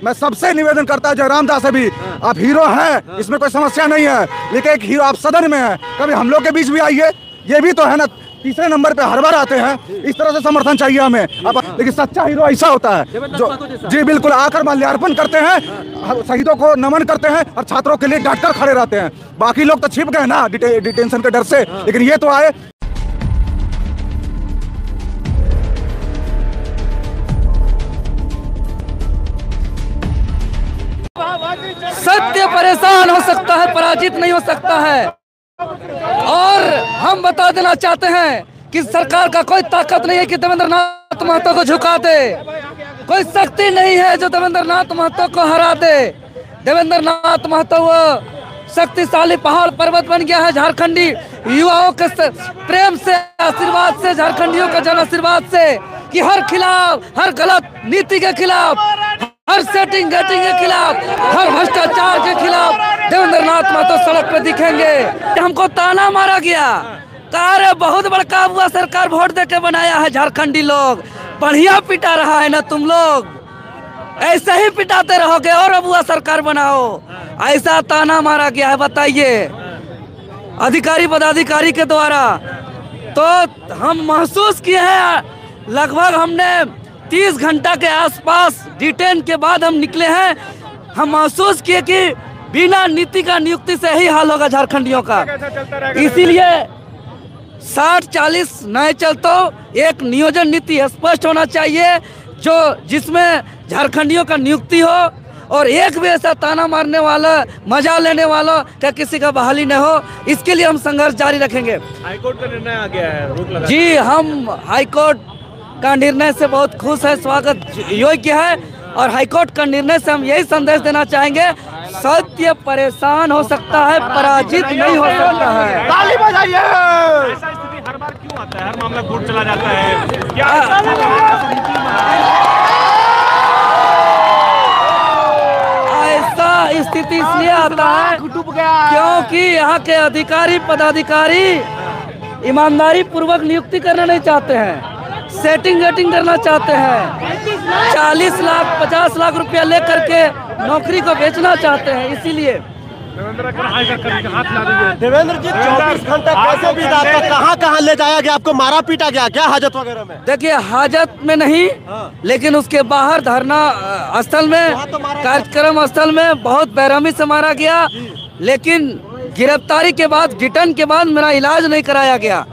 मैं सबसे निवेदन करता हूँ, जयराम दास से भी, आप हीरो हैं, इसमें कोई समस्या नहीं है, लेकिन एक हीरो आप सदन में हैं, कभी हम लोग के बीच भी आइए, ये भी तो है ना, तीसरे नंबर पे हर बार आते हैं, इस तरह से समर्थन चाहिए हमें। अब लेकिन सच्चा हीरो ऐसा होता है जो, जी बिल्कुल, आकर माल्यार्पण करते हैं, शहीदों को नमन करते हैं और छात्रों के लिए डटकर खड़े रहते हैं। बाकी लोग तो छिप गए ना डिटेंशन के डर से, लेकिन ये तो आए। सत्य परेशान हो सकता है, पराजित नहीं हो सकता है। और हम बता देना चाहते हैं कि सरकार का कोई ताकत नहीं है कि देवेंद्र नाथ महतो को झुका दे, कोई शक्ति नहीं है जो देवेंद्र नाथ महतो को हरा दे। देवेंद्र नाथ महतो वो शक्तिशाली पहाड़ पर्वत बन गया है झारखंडी युवाओं के प्रेम से, आशीर्वाद से, झारखंडियों के जन आशीर्वाद से, कि हर खिलाफ, हर गलत नीति के खिलाफ, हर सेटिंग गेटिंग के खिलाफ, हर भ्रष्टाचार के खिलाफ देवेंद्र नाथ महतो सड़क पे दिखेंगे। हमको ताना मारा गया, अरे बहुत बड़का हुआ सरकार वोट देके बनाया है, झारखंडी लोग बढ़िया पिटा रहा है ना, तुम लोग ऐसे ही पिटाते रहोगे और अब हुआ सरकार बनाओ, ऐसा ताना मारा गया है। बताइए अधिकारी पदाधिकारी के द्वारा, तो हम महसूस किए हैं, लगभग हमने 30 घंटा के आसपास डिटेन के बाद हम निकले हैं, हम महसूस किए कि बिना नीति का नियुक्ति से ही हाल होगा झारखंडियों का। इसीलिए 60-40 नहीं चलता, एक नियोजन नीति स्पष्ट होना चाहिए जो जिसमें झारखंडियों का नियुक्ति हो और एक भी ऐसा ताना मारने वाला, मजा लेने वाला क्या किसी का बहाली न हो। इसके लिए हम संघर्ष जारी रखेंगे। हाईकोर्ट का निर्णय आ गया है, रोक लगा जी, हम हाईकोर्ट का निर्णय से बहुत खुश है, स्वागत योग्य है। और हाईकोर्ट का निर्णय से हम यही संदेश देना चाहेंगे, सत्य परेशान हो सकता है, पराजित नहीं हो सकता है। ताली बजाइए। ऐसा स्थिति हर बार क्यों आता है, हर मामला कोर्ट चला जाता है, क्या ऐसा स्थिति इसलिए आता है क्योंकि यहाँ के अधिकारी पदाधिकारी ईमानदारी पूर्वक नियुक्ति करना नहीं चाहते हैं, सेटिंग गेटिंग करना चाहते हैं, 40 लाख 50 लाख रुपया लेकर के नौकरी को बेचना चाहते हैं। इसीलिए देवेंद्र जी 24 घंटा कैसे बीता, कहाँ ले जाया गया, आपको मारा पीटा गया क्या हाजत वगैरह में? देखिए, हाजत में नहीं, लेकिन उसके बाहर धरना स्थल में, कार्यक्रम स्थल में बहुत बेरहमी से मारा गया। लेकिन गिरफ्तारी के बाद, डिटेन के बाद मेरा इलाज नहीं कराया गया।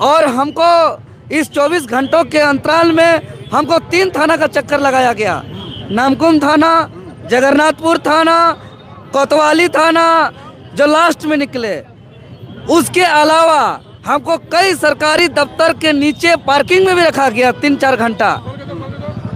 और हमको इस 24 घंटों के अंतराल में हमको 3 थाना का चक्कर लगाया गया, नामकुम थाना, जगन्नाथपुर थाना, कोतवाली थाना जो लास्ट में निकले। उसके अलावा हमको कई सरकारी दफ्तर के नीचे पार्किंग में भी रखा गया 3-4 घंटा।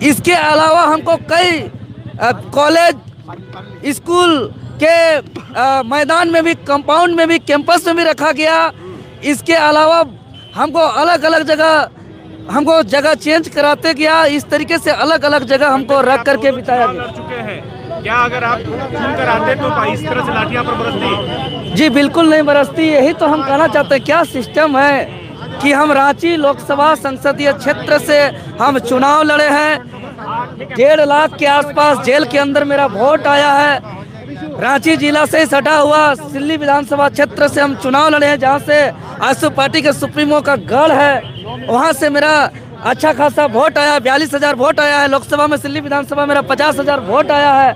इसके अलावा हमको कई कॉलेज, स्कूल के मैदान में भी, कंपाउंड में भी, कैंपस में भी रखा गया। इसके अलावा हमको अलग अलग जगह, हमको जगह चेंज कराते गया। इस तरीके से अलग अलग जगह हमको रख करके बिताया गया। चुके हैं क्या, अगर आप चुन कर आते तो इस तरह से लाठियां पर बरसती? जी बिल्कुल नहीं बरसती। यही तो हम कहना चाहते हैं, क्या सिस्टम है कि हम रांची लोकसभा संसदीय क्षेत्र से हम चुनाव लड़े हैं, 1.5 लाख के आसपास जेल के अंदर मेरा वोट आया है। रांची जिला से सटा हुआ सिल्ली विधानसभा क्षेत्र से हम चुनाव लड़े हैं, जहां से आजसू पार्टी के सुप्रीमो का गढ़ है, वहां से मेरा अच्छा खासा वोट आया, 42,000 वोट आया है। लोकसभा में, सिल्ली विधानसभा मेरा 50,000 वोट आया है।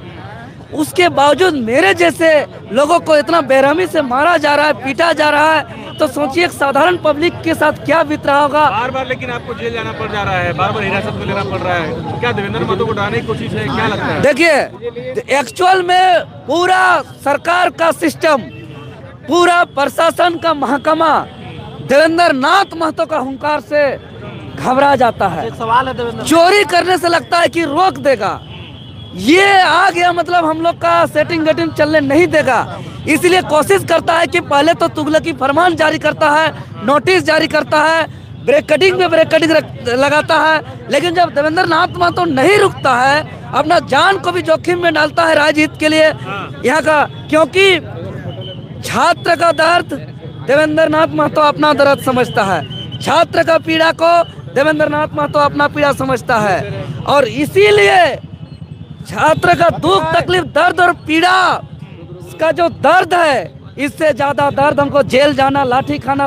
उसके बावजूद मेरे जैसे लोगों को इतना बेरहमी से मारा जा रहा है, पीटा जा रहा है, तो सोचिए एक साधारण पब्लिक के साथ क्या बीत रहा होगा। बार बार लेकिन आपको जेल जाना पड़ जा रहा है, बार बार हिरासत में लेना पड़ रहा है, क्या देवेंद्र महतो को डराने की कोशिश है, क्या लगता है? देखिए, एक्चुअल में पूरा सरकार का सिस्टम, पूरा प्रशासन का महकमा देवेंद्र नाथ महतो का हुंकार से घबरा जाता है। सवाल है देवेंद्र, चोरी करने से लगता है कि रोक देगा, ये आ गया मतलब हम लोग का सेटिंग गेटिंग चलने नहीं देगा। इसलिए कोशिश करता है कि पहले तो तुगलकी फरमान जारी करता है, नोटिस जारी करता है, ब्रेकटिंग में ब्रेकटिंग लगाता है। लेकिन जब देवेंद्र नाथ महतो नहीं रुकता है, अपना जान को भी जोखिम में डालता है राजहित के लिए यहाँ का, क्योंकि छात्र का दर्द देवेंद्र नाथ महतो अपना दर्द समझता है, छात्र का पीड़ा को देवेंद्र नाथ महतो अपना पीड़ा समझता है। और इसीलिए छात्र का दुख तकलीफ दर्द और पीड़ा का जो दर्द है, इससे ज्यादा दर्द हमको जेल जाना, लाठी खाना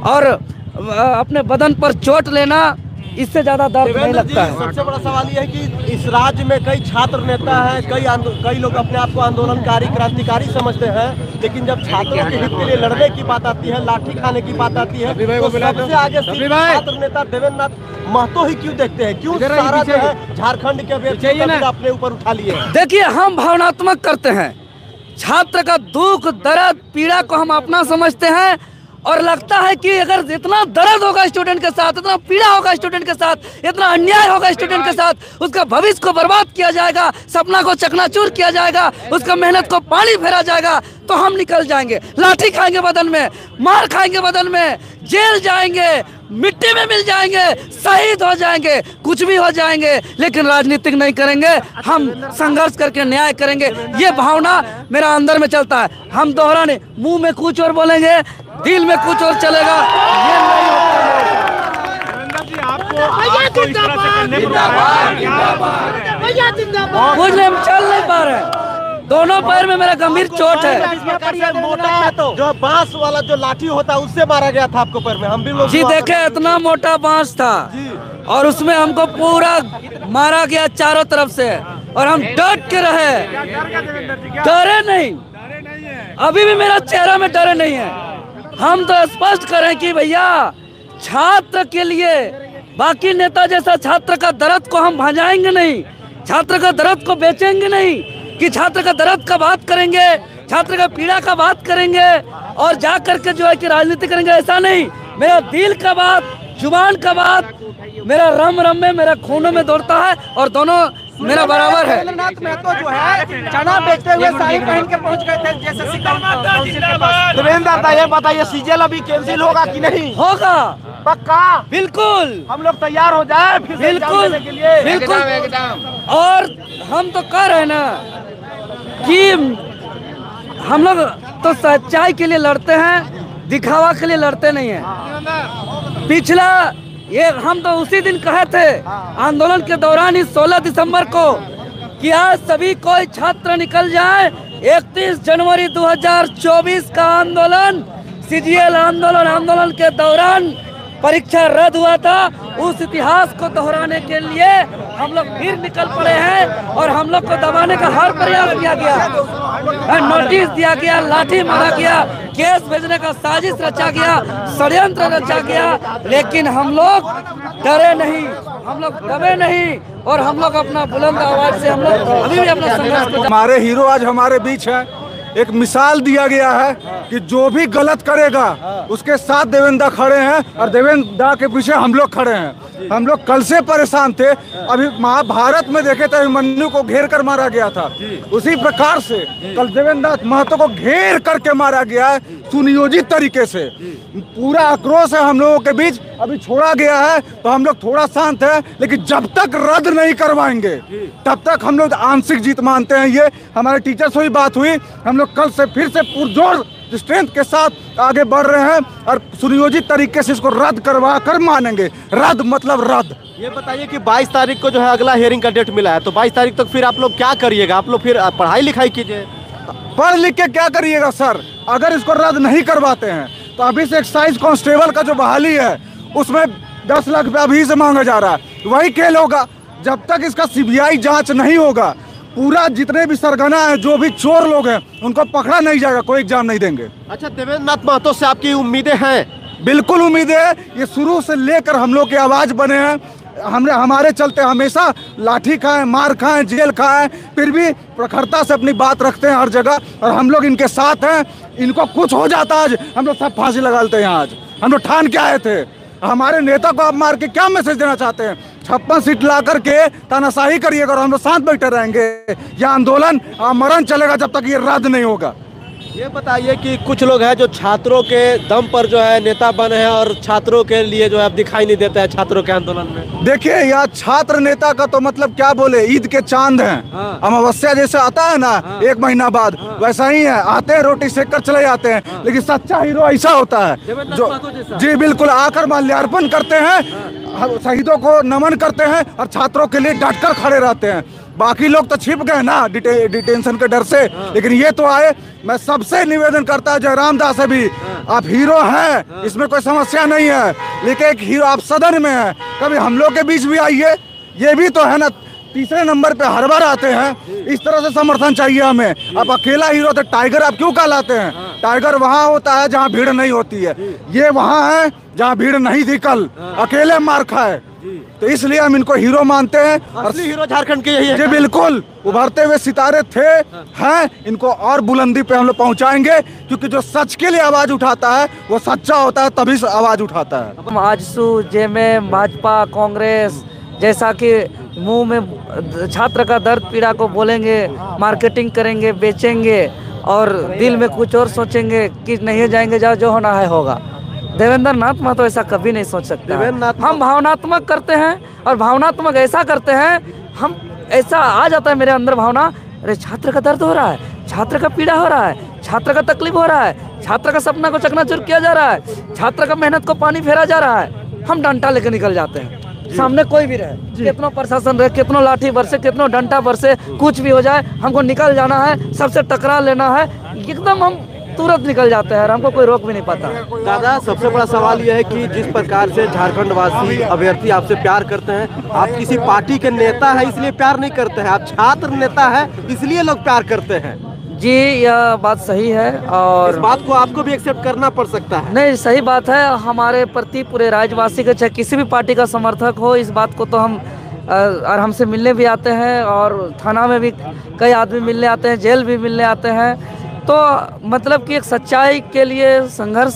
और अपने बदन पर चोट लेना, इससे ज्यादा दर्द नहीं लगता है। सबसे बड़ा सवाल यह है कि इस राज्य में कई छात्र नेता हैं, कई लोग अपने आप को आंदोलनकारी क्रांतिकारी समझते हैं, लेकिन जब छात्रों के हित के लिए लड़ने की बात आती है, लाठी खाने की बात आती है, तो सबसे आगे छात्र नेता देवेंद्र नाथ महतो ही क्यों देखते हैं? क्यों सारा जो है झारखंड के अभ्यर्थी अपने ऊपर उठा लिए हैं? देखिए, हम भावनात्मक करते हैं, छात्र का दुख दर्द पीड़ा को हम अपना समझते हैं और लगता है कि अगर इतना दर्द होगा स्टूडेंट के साथ, इतना पीड़ा होगा स्टूडेंट के साथ, इतना अन्याय होगा स्टूडेंट के साथ, उसका भविष्य को बर्बाद किया जाएगा, सपना को चकनाचूर किया जाएगा, उसका मेहनत को पानी फेरा जाएगा, तो हम निकल जाएंगे, लाठी खाएंगे बदन में, मार खाएंगे बदन में, जेल जाएंगे, मिट्टी में मिल जाएंगे, शहीद हो जाएंगे, कुछ भी हो जाएंगे, लेकिन राजनीतिक नहीं करेंगे। हम संघर्ष करके न्याय करेंगे। ये भावना मेरा अंदर में चलता है। हम दोहरा नहीं, मुंह में कुछ और बोलेंगे, दिल में कुछ और चलेगा, ये नहीं होता। कुछ नहीं, हम चल नहीं पा रहे, दोनों पैर में मेरा गंभीर चोट है। मोटा तो जो बांस वाला जो लाठी होता है उससे मारा गया था आपको पैर में? हम भी लोग जी देखे, इतना मोटा बांस था और उसमें हमको पूरा मारा गया चारों तरफ से, और हम डट के रहे, डरे नहीं, अभी भी मेरा चेहरा में डरे नहीं है। हम तो स्पष्ट करें कि भैया, छात्र के लिए बाकी नेता जैसा छात्र का दर्द को हम भजाएंगे नहीं, छात्र का दर्द को बेचेंगे नहीं, कि छात्र का दर्द का बात करेंगे, छात्र का पीड़ा का बात करेंगे और जा करके जो है कि राजनीति करेंगे, ऐसा नहीं। मेरा दिल का बात, जुबान का बात, मेरा रम में, मेरा खूनों में दौड़ता है और दोनों मेरा बराबर है। देवेंद्र महतो जो है चना बेचते हुए साड़ी पहन के पहुंच गए थे जेएसएससी काउंसिल के पास। देवेंद्र, ये बताइए सीजीएल अभी कैंसिल होगा कि नहीं? होगा, पक्का? बिल्कुल, हम लोग तैयार हो जाए फिर से बिल्कुल एग्जाम देने के लिए। बिल्कुल। और हम तो कह रहे हैं ना कि हम लोग तो सच्चाई के लिए लड़ते हैं, दिखावा के लिए लड़ते नहीं हैं। पिछला ये हम तो उसी दिन कहे थे आंदोलन के दौरान ही 16 दिसंबर को कि आज सभी कोई छात्र निकल जाए, 31 जनवरी 2024 का आंदोलन, सीजीएल आंदोलन के दौरान परीक्षा रद्द हुआ था, उस इतिहास को दोहराने के लिए हम लोग फिर निकल पड़े हैं और हम लोग को दबाने का हर प्रयास किया गया, नोटिस दिया गया, लाठी मारा गया, केस भेजने का साजिश रचा गया, षड्यंत्र रचा गया, लेकिन हम लोग डरे नहीं, हम लोग दबे नहीं और हम लोग अपना बुलंद आवाज से हम लोग अभी भी अपना संघर्ष को। हमारे हीरो आज हमारे बीच है। एक मिसाल दिया गया है कि जो भी गलत करेगा उसके साथ देवेंद्र खड़े हैं और देवेंद्र के पीछे हम लोग खड़े हैं। हम लोग कल से परेशान थे, अभी महाभारत में देखे थे अभिमन्यु को घेर कर मारा गया था, उसी प्रकार से कल देवेंद्र महतो को घेर करके मारा गया है सुनियोजित तरीके से। पूरा आक्रोश है हम लोगों के बीच, अभी छोड़ा गया है तो हम लोग थोड़ा शांत है, लेकिन जब तक रद्द नहीं करवाएंगे तब तक हम लोग आंशिक जीत मानते हैं। ये हमारे टीचर से भी बात हुई, हम लोग कल से फिर से पुरजोर स्ट्रेंथ के साथ आगे बढ़ रहे हैं और सुनियोजित तरीके से इसको रद्द करवा कर मानेंगे। रद्द मतलब रद्द। ये बताइए कि 22 तारीख को जो है अगला हियरिंग का डेट मिला है, तो 22 तारीख तक फिर आप लोग क्या करिएगा? आप लोग फिर पढ़ाई लिखाई कीजिए। पढ़ लिख के क्या करिएगा सर? अगर इसको रद्द नहीं करवाते हैं तो अभी से एक्साइज कांस्टेबल का जो बहाली है उसमें 10 लाख रुपया अभी से मांगा जा रहा है, वही खेल होगा। जब तक इसका सीबीआई जांच नहीं होगा, पूरा जितने भी सरगना है, जो भी चोर लोग हैं, उनको पकड़ा नहीं जाएगा, कोई एग्जाम नहीं देंगे। अच्छा, देवेंद्र नाथ महतो से आपकी उम्मीदें हैं? बिल्कुल उम्मीदें है। ये शुरू से लेकर हम लोग की आवाज बने हैं, हमारे चलते हमेशा लाठी खाएं, मार खाएं, जेल खाएं, फिर भी प्रखरता से अपनी बात रखते हैं हर जगह और हम लोग इनके साथ हैं। इनको कुछ हो जाता आज हम लोग सब फांसी लगा लेते हैं। आज हम लोग ठान के आए थे। हमारे नेता को आप मार के क्या मैसेज देना चाहते हैं? 56 सीट ला करके तानाशाही करिएगा और हम लोग साथ बैठे रहेंगे। यह आंदोलन मरण चलेगा जब तक ये रद्द नहीं होगा। ये बताइए कि कुछ लोग हैं जो छात्रों के दम पर जो है नेता बने हैं और छात्रों के लिए जो है अब दिखाई नहीं देता है छात्रों के आंदोलन में। देखिए, यह छात्र नेता का तो मतलब क्या बोले, ईद के चांद हैं। अमावस्या जैसे आता है ना 1 महीना बाद, वैसा ही है। आते हैं, रोटी सेक कर चले जाते हैं, लेकिन सच्चा हीरो ऐसा होता है जो जी बिल्कुल आकर माल्यार्पण करते हैं, शहीदों को नमन करते हैं और छात्रों के लिए डटकर खड़े रहते हैं। बाकी लोग तो छिप गए ना डिटेंशन के डर से, लेकिन ये तो आए। मैं सबसे निवेदन करता जयराम दास से भी, आप हीरो हैं, इसमें कोई समस्या नहीं है, लेकिन एक हीरो आप सदन में हैं, कभी हम लोग के बीच भी आइए। ये भी तो है ना, तीसरे नंबर पे हर बार आते हैं। इस तरह से समर्थन चाहिए हमें। आप अकेला हीरो तो टाइगर आप क्यों कहलाते हैं? टाइगर वहाँ होता है जहाँ भीड़ नहीं होती है, ये वहाँ है जहाँ भीड़ नहीं थी कल, अकेले मार खाए। तो इसलिए हम इनको हीरो मानते हैं। असली हीरो झारखंड के यही है। जी बिल्कुल, उभरते हुए सितारे थे, हैं, इनको और बुलंदी पे हम लोग पहुंचाएंगे, क्योंकि जो सच के लिए आवाज उठाता है वो सच्चा होता है, तभी से आवाज उठाता है। हम आजसू, जेएमएम, भाजपा, कांग्रेस जैसा कि मुंह में छात्र का दर्द पीड़ा को बोलेंगे, मार्केटिंग करेंगे, बेचेंगे और दिल में कुछ और सोचेंगे कि नहीं जाएंगे, जाओ जो होना है होगा। देवेंद्र नाथ महतो ऐसा कभी नहीं सोच सकता। हम भावनात्मक करते हैं और भावनात्मक ऐसा करते हैं, हम ऐसा आ जाता है मेरे अंदर भावना, अरे छात्र का दर्द हो रहा है, छात्र का पीड़ा हो रहा है, छात्र का तकलीफ हो रहा है, छात्र का सपना को चकनाचूर किया जा रहा है, छात्र का मेहनत को पानी फेरा जा रहा है। हम डंडा लेकर निकल जाते हैं, सामने कोई भी रहे, कितना प्रशासन रहे, कितना लाठी बरसे, कितना डंडा बरसे, कुछ भी हो जाए, हमको निकल जाना है, सबसे टकरा लेना है, एकदम हम तुरंत निकल जाते हैं और हमको कोई रोक भी नहीं पाता। दादा, सबसे बड़ा सवाल यह है कि जिस प्रकार से झारखंड वासी अभ्यर्थी आपसे प्यार करते हैं, आप किसी पार्टी के नेता है इसलिए प्यार नहीं करते हैं, आप छात्र नेता है इसलिए लोग प्यार करते हैं। जी, यह बात सही है और इस बात को आपको भी एक्सेप्ट करना पड़ सकता है। नहीं, सही बात है। हमारे प्रति पूरे राज्यवासी के, चाहे किसी भी पार्टी का समर्थक हो, इस बात को तो हम और हमसे मिलने भी आते हैं और थाना में भी कई आदमी मिलने आते हैं, जेल भी मिलने आते हैं। तो मतलब कि एक सच्चाई के लिए संघर्ष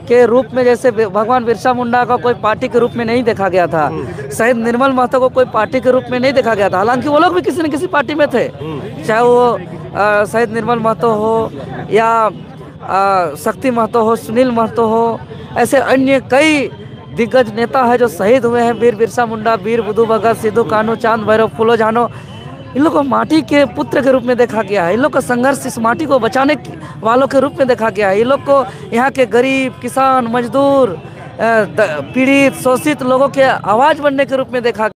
के रूप में, जैसे भगवान बिरसा मुंडा का कोई पार्टी के रूप में नहीं देखा गया था, शहीद निर्मल महतो को कोई पार्टी के रूप में नहीं देखा गया था, हालांकि वो लोग भी किसी न किसी पार्टी में थे, चाहे वो शहीद निर्मल महतो हो या शक्ति महतो हो, सुनील महतो हो, ऐसे अन्य कई दिग्गज नेता है जो शहीद हुए हैं। वीर बिरसा मुंडा, वीर बुद्धू भगत, सिद्धू कान्हू, चांद भैरव, फूलो झानो, इन लोग को माटी के पुत्र के रूप में देखा गया है। इन लोग का संघर्ष इस माटी को बचाने वालों के रूप में देखा गया है। इन लोग को यहाँ के गरीब, किसान, मजदूर, पीड़ित, शोषित लोगों के आवाज़ बनने के रूप में देखा